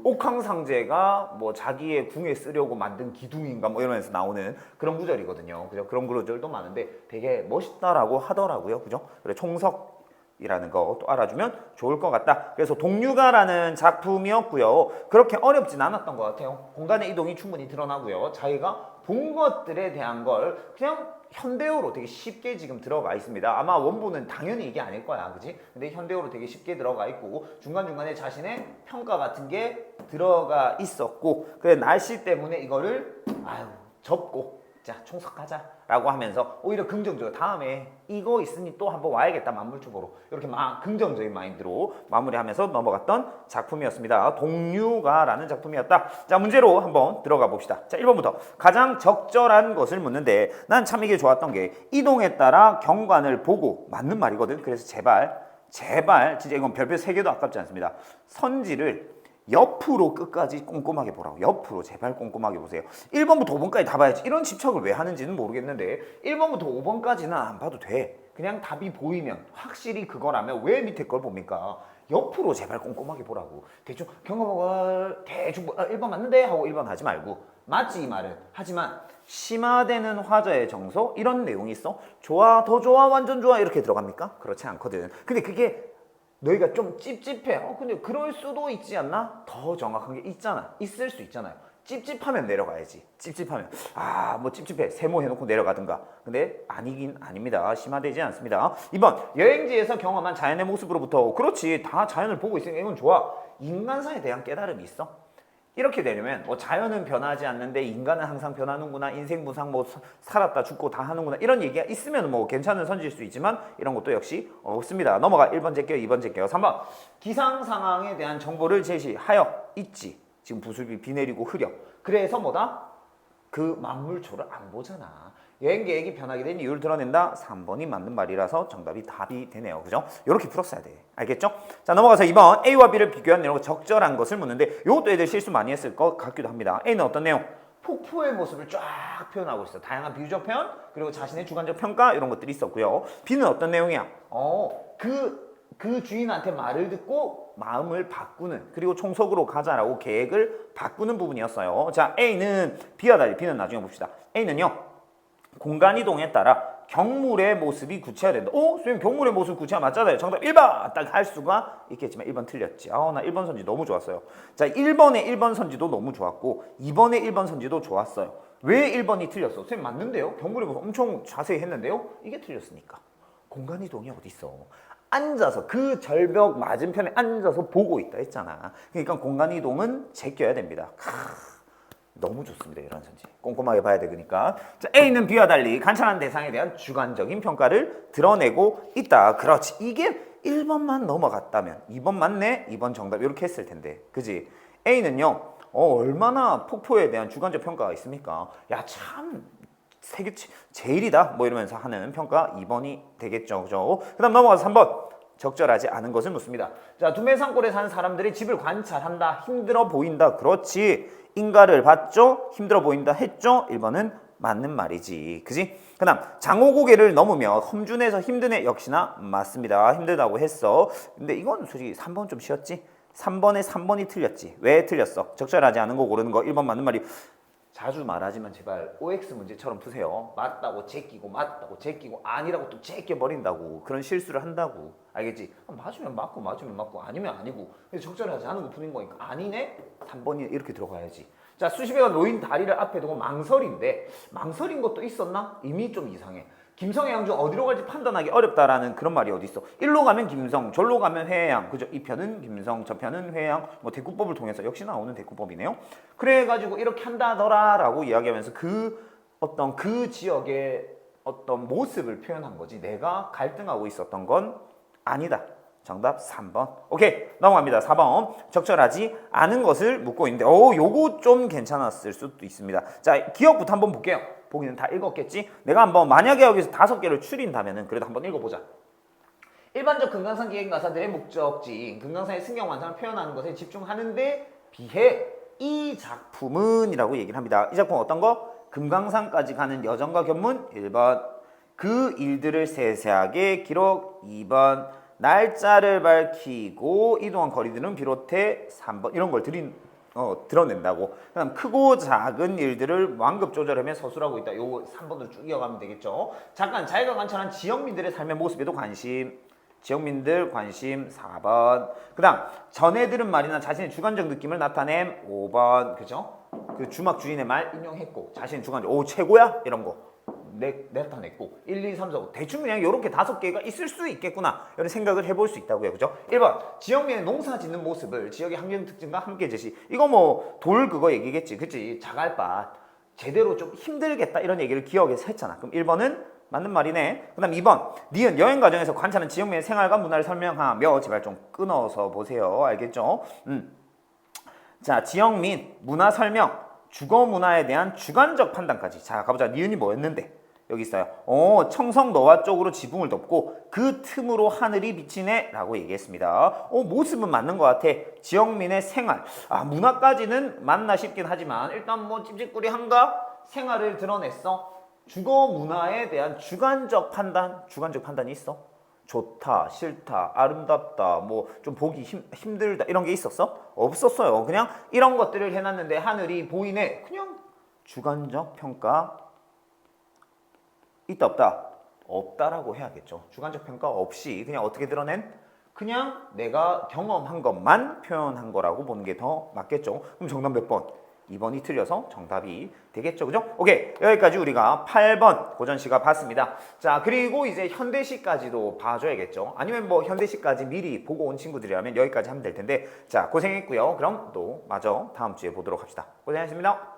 A: 옥황상제가 뭐 자기의 궁에 쓰려고 만든 기둥인가 뭐 이러면서 나오는 그런 구절이거든요. 그죠? 그런 구절도 많은데 되게 멋있다라고 하더라고요. 그죠? 그래, 총석이라는 거 또 알아주면 좋을 것 같다. 그래서 동류가라는 작품이었고요. 그렇게 어렵진 않았던 것 같아요. 공간의 이동이 충분히 드러나고요. 자기가 본 것들에 대한 걸 그냥 현대어로 되게 쉽게 지금 들어가 있습니다. 아마 원본은 당연히 이게 아닐 거야, 그지? 근데 현대어로 되게 쉽게 들어가 있고 중간중간에 자신의 평가 같은 게 들어가 있었고 그래 날씨 때문에 이거를 접고 자 총석 가자 라고 하면서 오히려 긍정적으로 다음에 이거 있으니 또 한번 와야겠다 만물초 보러 이렇게 막 긍정적인 마인드로 마무리하면서 넘어갔던 작품이었습니다. 동류가라는 작품이었다. 자, 문제로 한번 들어가 봅시다. 자, 1번부터 가장 적절한 것을 묻는데 난 참 이게 좋았던 게 이동에 따라 경관을 보고 맞는 말이거든. 그래서 제발 진짜 이건 별표 3개도 아깝지 않습니다. 선지를 옆으로 끝까지 꼼꼼하게 보라고. 옆으로 제발 꼼꼼하게 보세요. 1번부터 5번까지 다 봐야지. 이런 집착을 왜 하는지는 모르겠는데 1번부터 5번까지는 안 봐도 돼. 그냥 답이 보이면 확실히 그거라면 왜 밑에 걸 봅니까? 옆으로 제발 꼼꼼하게 보라고. 대충 경험을 대충 1번 맞는데 하고 1번 하지 말고 맞지 이 말은. 하지만 심화되는 화자의 정서 이런 내용이 있어. 좋아, 더 좋아, 완전 좋아 이렇게 들어갑니까? 그렇지 않거든. 근데 그게 너희가 좀 찝찝해. 근데 그럴 수도 있지 않나? 더 정확한 게 있을 수 있잖아요. 찝찝하면 내려가야지. 찝찝하면 뭐 찝찝해. 세모해놓고 내려가든가. 근데 아니긴 아닙니다. 심화되지 않습니다. 2번 여행지에서 경험한 자연의 모습으로부터 그렇지 다 자연을 보고 있으니까 이건 좋아. 인간사에 대한 깨달음이 있어. 이렇게 되려면 자연은 변하지 않는데 인간은 항상 변하는구나. 인생 무상 살았다 죽고 다 하는구나. 이런 얘기가 있으면 괜찮은 선지일 수 있지만 이런 것도 역시 없습니다. 넘어가. 1번 제껴요. 2번 제껴요. 3번 기상 상황에 대한 정보를 제시하여 있지. 지금 부슬비 비 내리고 흐려. 그래서 그 만물초를 안 보잖아. 여행 계획이 변하게 된 이유를 드러낸다. 3번이 맞는 말이라서 답이 되네요. 그죠? 이렇게 풀었어야 돼. 알겠죠? 자, 넘어가서 2번 A와 B를 비교한 내용으로 적절한 것을 묻는데 이것도 애들 실수 많이 했을 것 같기도 합니다. A는 어떤 내용? 폭포의 모습을 쫙 표현하고 있어. 다양한 비유적 표현, 그리고 자신의 주관적 평가 이런 것들이 있었고요. B는 어떤 내용이야? 그 주인한테 말을 듣고 마음을 바꾸는, 그리고 총석으로 가자라고 계획을 바꾸는 부분이었어요. 자, A는 B와 달리 B는 나중에 봅시다. A는요. 공간 이동에 따라
B: 경물의 모습이 구체화된다. 선생님 경물의 모습 구체화 맞잖아요. 정답 1번 딱 할 수가 있겠지만 1번 틀렸지. 나 1번 선지 너무 좋았어요. 자, 1번의 1번 선지도 너무 좋았고 2번의 1번 선지도 좋았어요. 왜 1번이 틀렸어? 선생님 맞는데요? 경물의 모습 엄청 자세히 했는데요? 이게 틀렸으니까. 공간이동이 어디 있어? 앉아서 그 절벽 맞은편에 앉아서 보고 있다 했잖아. 그러니까 공간이동은 제껴야 됩니다. 너무 좋습니다. 이런 선지. 꼼꼼하게 봐야 되니까. 자, A는 B와 달리 관찰한 대상에 대한 주관적인 평가를 드러내고 있다. 그렇지. 이게 1번만 넘어갔다면 2번 맞네? 2번 정답 이렇게 했을 텐데. 그지? A는요. 얼마나 폭포에 대한 주관적 평가가 있습니까? 야, 참 세계 제일이다. 뭐 이러면서 하는 평가 2번이 되겠죠. 그죠? 그다음 넘어가서 3번. 적절하지 않은 것을 묻습니다. 자, 두메산골에 사는 사람들이 집을 관찰한다. 힘들어 보인다. 그렇지. 인가를 봤죠? 힘들어 보인다 했죠? 1번은 맞는 말이지. 그지? 그 다음 장호고개를 넘으며 험준해서 힘든 애 역시나 맞습니다. 힘들다고 했어. 근데 이건 솔직히 3번 좀 쉬웠지? 3번에 3번이 틀렸지. 왜 틀렸어? 적절하지 않은 거 고르는 거 1번 맞는 말이. 자주 말하지만 제발 OX 문제처럼 푸세요. 맞다고 제끼고 맞다고 제끼고 아니라고 또 제껴버린다고. 그런 실수를 한다고. 알겠지? 맞으면 맞고 맞으면 맞고 아니면 아니고. 적절하지 않은 거 푸는 거니까 아니네? 3번이 이렇게 들어가야지. 자, 수십여가 놓인 다리를 앞에 두고 망설인데 망설인 것도 있었나? 이미 좀 이상해. 김성의 양 중 어디로 갈지 판단하기 어렵다라는 그런 말이 어디 있어? 일로 가면 김성, 절로 가면 회양. 그죠? 이 편은 김성, 저 편은 회양. 뭐 대꾸법을 통해서 역시 나오는 대꾸법이네요. 그래가지고 이렇게 한다더라라고 이야기하면서 그 지역의 어떤 모습을 표현한 거지. 내가 갈등하고 있었던 건 아니다. 정답 3번. 오케이, 넘어갑니다. 4번. 적절하지 않은 것을 묻고 있는데 요거 좀 괜찮았을 수도 있습니다. 자, 기억부터 한번 볼게요. 보기는 다 읽었겠지? 내가 한번 만약에 여기서 5개를 추린다면은 그래도 한번 읽어보자. 일반적 금강산 기획 가사들의 목적지인 금강산의 승경 완성을 표현하는 것에 집중하는데 비해 이 작품은 이라고 얘기를 합니다. 이 작품은 어떤 거? 금강산까지 가는 여정과 견문 1번. 그 일들을 세세하게 기록 2번. 날짜를 밝히고 이동한 거리들은 비롯해 3번. 이런 걸 드러낸다고. 그다음 크고 작은 일들을 완급 조절하며 서술하고 있다. 요거 3번으로 쭉 이어가면 되겠죠. 잠깐 자기가 관찰한 지역민들의 삶의 모습에도 관심. 지역민들 관심 4번. 그다음 전해 들은 말이나 자신의 주관적 느낌을 나타냄 5번. 그죠? 그 주막 주인의 말 인용했고 자신의 주관적 최고야? 이런 거 나타냈고 1, 2, 3, 4, 5 대충 그냥 이렇게 5개가 있을 수 있겠구나 이런 생각을 해볼 수 있다고요. 그죠? 1번 지역민의 농사 짓는 모습을 지역의 환경 특징과 함께 제시. 이거 뭐 돌 그거 얘기겠지. 그치? 자갈밭 제대로 좀 힘들겠다 이런 얘기를 기억해서 했잖아. 그럼 1번은 맞는 말이네. 그 다음 2번 니은 여행 과정에서 관찰하는 지역민의 생활과 문화를 설명하며 제발 좀 끊어서 보세요. 알겠죠? 자, 지역민 문화 설명 주거 문화에 대한 주관적 판단까지. 자, 가보자. 니은이 뭐였는데? 여기 있어요. 청성노화 쪽으로 지붕을 덮고 그 틈으로 하늘이 비치네 라고 얘기했습니다. 모습은 맞는 것 같아. 지역민의 생활. 문화까지는 맞나 싶긴 하지만 일단 뭐 찝찝꾸리한가? 생활을 드러냈어. 주거 문화에 대한 주관적 판단이 있어? 좋다, 싫다, 아름답다, 뭐 좀 보기 힘들다 이런 게 있었어? 없었어요. 그냥 이런 것들을 해놨는데 하늘이 보이네. 그냥 주관적 평가 있다 없다? 없다라고 해야겠죠. 주관적 평가 없이 그냥 어떻게 드러낸? 그냥 내가 경험한 것만 표현한 거라고 보는 게 더 맞겠죠. 그럼 정답 몇 번? 2번이 틀려서 정답이 되겠죠. 그죠? 오케이. 여기까지 우리가 8번 고전시가 봤습니다. 자, 그리고 이제 현대시까지도 봐줘야겠죠. 아니면 뭐 현대시까지 미리 보고 온 친구들이라면 여기까지 하면 될 텐데. 자, 고생했고요. 그럼 또 마저 다음 주에 보도록 합시다. 고생했습니다.